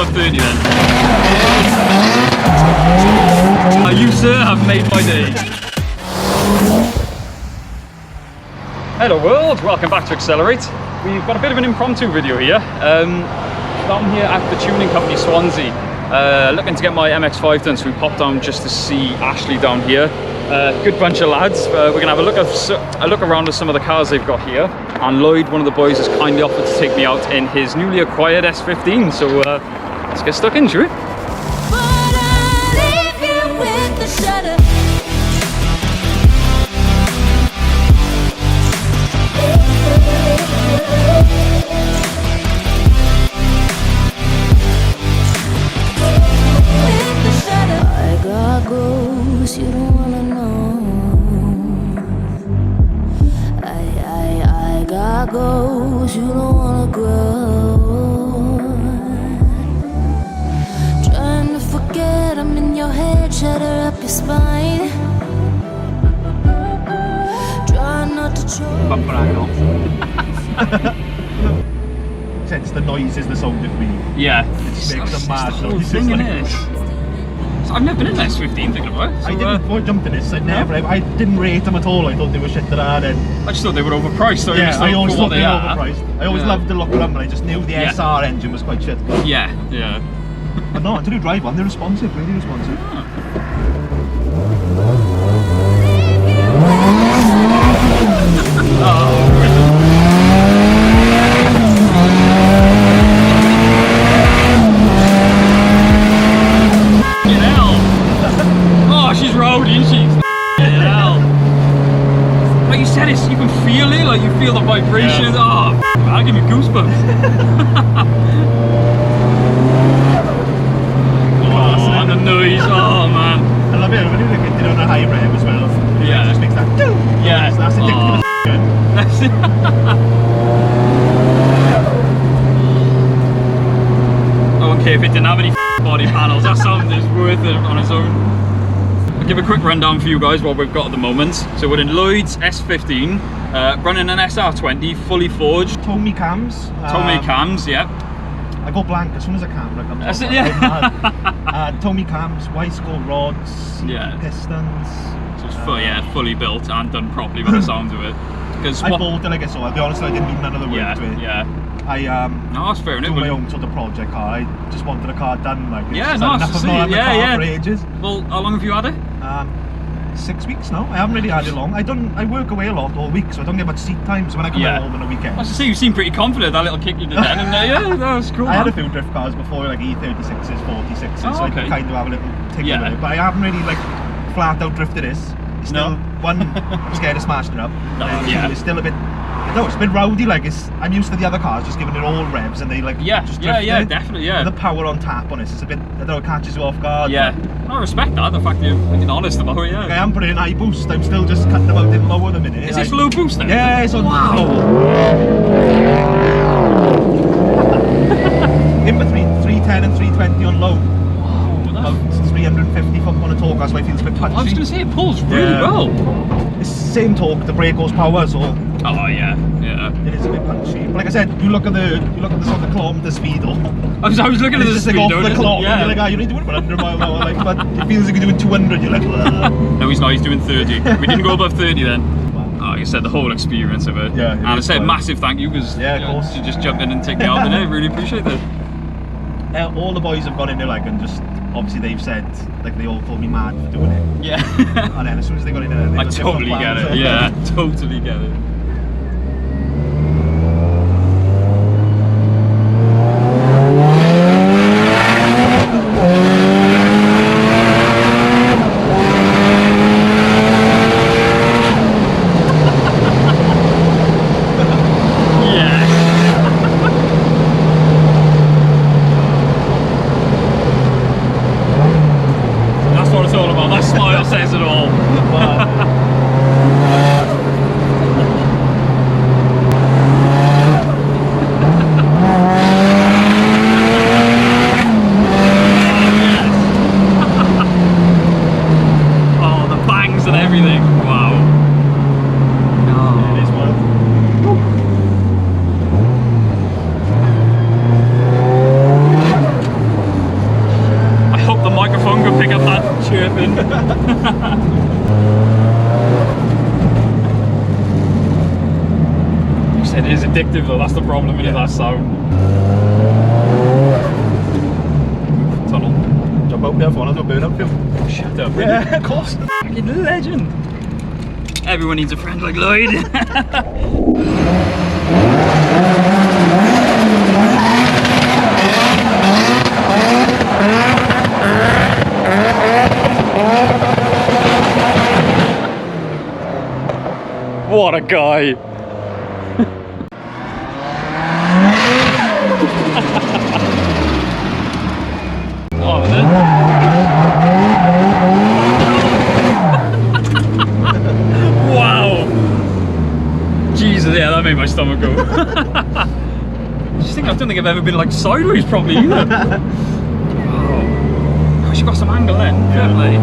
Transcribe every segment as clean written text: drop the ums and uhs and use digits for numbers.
above 30 then. You sir have made my day. Hello world, welcome back to Accelerate. We've got a bit of an impromptu video here. Down here at the tuning company Swansea. Looking to get my MX-5 done, so we popped down just to see Ashley down here. Good bunch of lads. We're going to have a look around at some of the cars they've got here. And Lloyd, one of the boys, has kindly offered to take me out in his newly acquired S15. So let's get stuck in, shall we? You don't wanna know. I got goals you don't wanna grow. Trying to forget I'm in your head, shudder up your spine. Try not to choke. Since the noise is the sound of me. Yeah. It just makes a mad the whole noise. thing in it. I've never been in an S15 thinking about it. So, I didn't before I jumped in this. I didn't rate them at all. I thought they were shit that I had. I just thought they were overpriced. So Yeah, I always thought they were are. overpriced. I always loved the look of them, but I just knew the SR engine was quite shit. Yeah, yeah. But no, until you drive one, they're responsive, really responsive. Oh, she's rowdy, isn't she? Like you said, you can feel it, like you feel the vibrations. Yeah. Oh, that'll give me goosebumps. Oh, and the noise, oh man. I love it when you look at it on a high rev as well. Yeah. It just makes that doo. Yeah. That's addictive. That's it. I wouldn't care if it didn't have any body panels. That sound is worth it on its own. I'll give a quick rundown for you guys what we've got at the moment. So we're in Lloyd's S15, running an SR20, fully forged. Tommy cams. Tommy cams, yeah. I go blank as soon as a camera comes That's up. it, yeah. Tommy cams, Y-score rods, Yeah. pistons. So it's fully built and done properly by the sounds of it. Because I bought it like I saw. I'll be honest, I didn't do none of the work to it. Yeah. No, that's fair enough. Do my own sort of project car. I just wanted a car done. Like yeah, it's no, enough of not having a car for ages. Well, how long have you had it? 6 weeks now. I haven't really had it long. I work away a lot all week, so I don't get much seat time. So when I come home on the weekend, I was to say you seem pretty confident. That little kick you did then, and yeah, that was cool. I had a few drift cars before, like E36s, 46s, so I could kind of have a little tickle with it. But I haven't really like flat out drifted this. It's still one. I'm scared of smashing it up. It's still a bit. No, it's a bit rowdy. Like I'm used to the other cars just giving it all revs and they like just drift it. Definitely, yeah. And the power on tap on it is a bit. I don't know, it catches you off guard. Yeah, I respect that. The fact you're being honest about it. Yeah. Like, I am putting in high boost. I'm still just cutting about it lower the minute. Is this low boost then? Yeah, it's on low. In between 310 and 320 on low. About 350 foot on a torque, that's why it feels a bit punchy. I was going to say it pulls really well. It's the same torque, the brake horsepower, so. Oh yeah. It is a bit punchy. But like I said, you look at the sort of kilometer speed. I was looking at the speed. Off the clock. Yeah. You're like, you're only doing 100 mile an hour, like, but it feels like you're doing 200. You're like, no, he's not. He's doing 30. We didn't go above 30 then. Oh, you said the whole experience of it. Yeah. And I said massive thank you because of course. you just jumped in and take me out today. Really appreciate it. All the boys have gone in there like and just obviously they've said like they all called me mad for doing it. Yeah. And then as soon as they got in there, I totally get it. Yeah, totally get it. It is addictive though, that's the problem, isn't it, that sound. Tunnel. Jump out there for one, I'll burn up film. Shut up. Yeah, of course. Fucking legend. Everyone needs a friend like Lloyd. What a guy. Oh, is it? Wow. Jesus, yeah, that made my stomach go. I don't think I've ever been like sideways properly either. Oh. Gosh, you got some angle then. Definitely.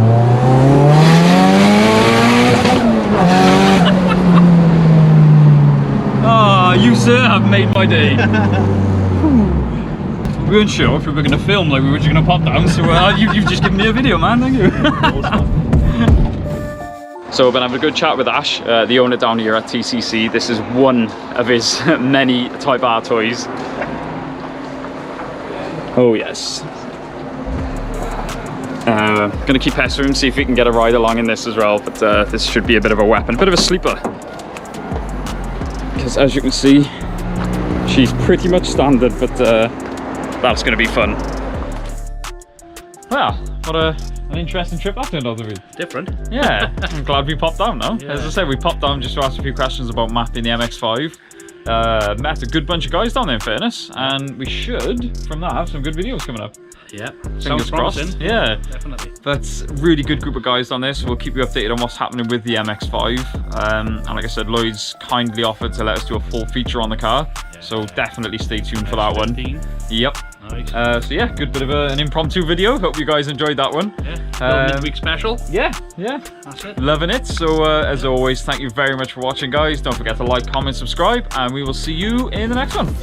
Ah, you sir have made my day. We weren't sure if we were going to film, like we were just going to pop down, so you've just given me a video, man, thank you. So I've been having a good chat with Ash, the owner down here at TCC. This is one of his many Type R toys. Oh yes. Gonna keep pestering him, see if we can get a ride along in this as well, but this should be a bit of a weapon, a bit of a sleeper. Because as you can see, she's pretty much standard, but that's gonna be fun. Well, what an interesting trip that turned out to be. Different. Yeah, I'm glad we popped down now. Yeah. As I said, we popped down just to ask a few questions about mapping the MX-5. Met a good bunch of guys down there in fairness, and we should, from that, have some good videos coming up. Yeah, Fingers crossed. Yeah, definitely. but really good group of guys down there, so we'll keep you updated on what's happening with the MX-5. And like I said, Lloyd's kindly offered to let us do a full feature on the car, so definitely stay tuned for that one. Yep. Nice. So yeah, good bit of an impromptu video. Hope you guys enjoyed that one. Yeah. Midweek special. Yeah. That's it. Loving it. So as always, thank you very much for watching, guys. Don't forget to like, comment, subscribe, and we will see you in the next one.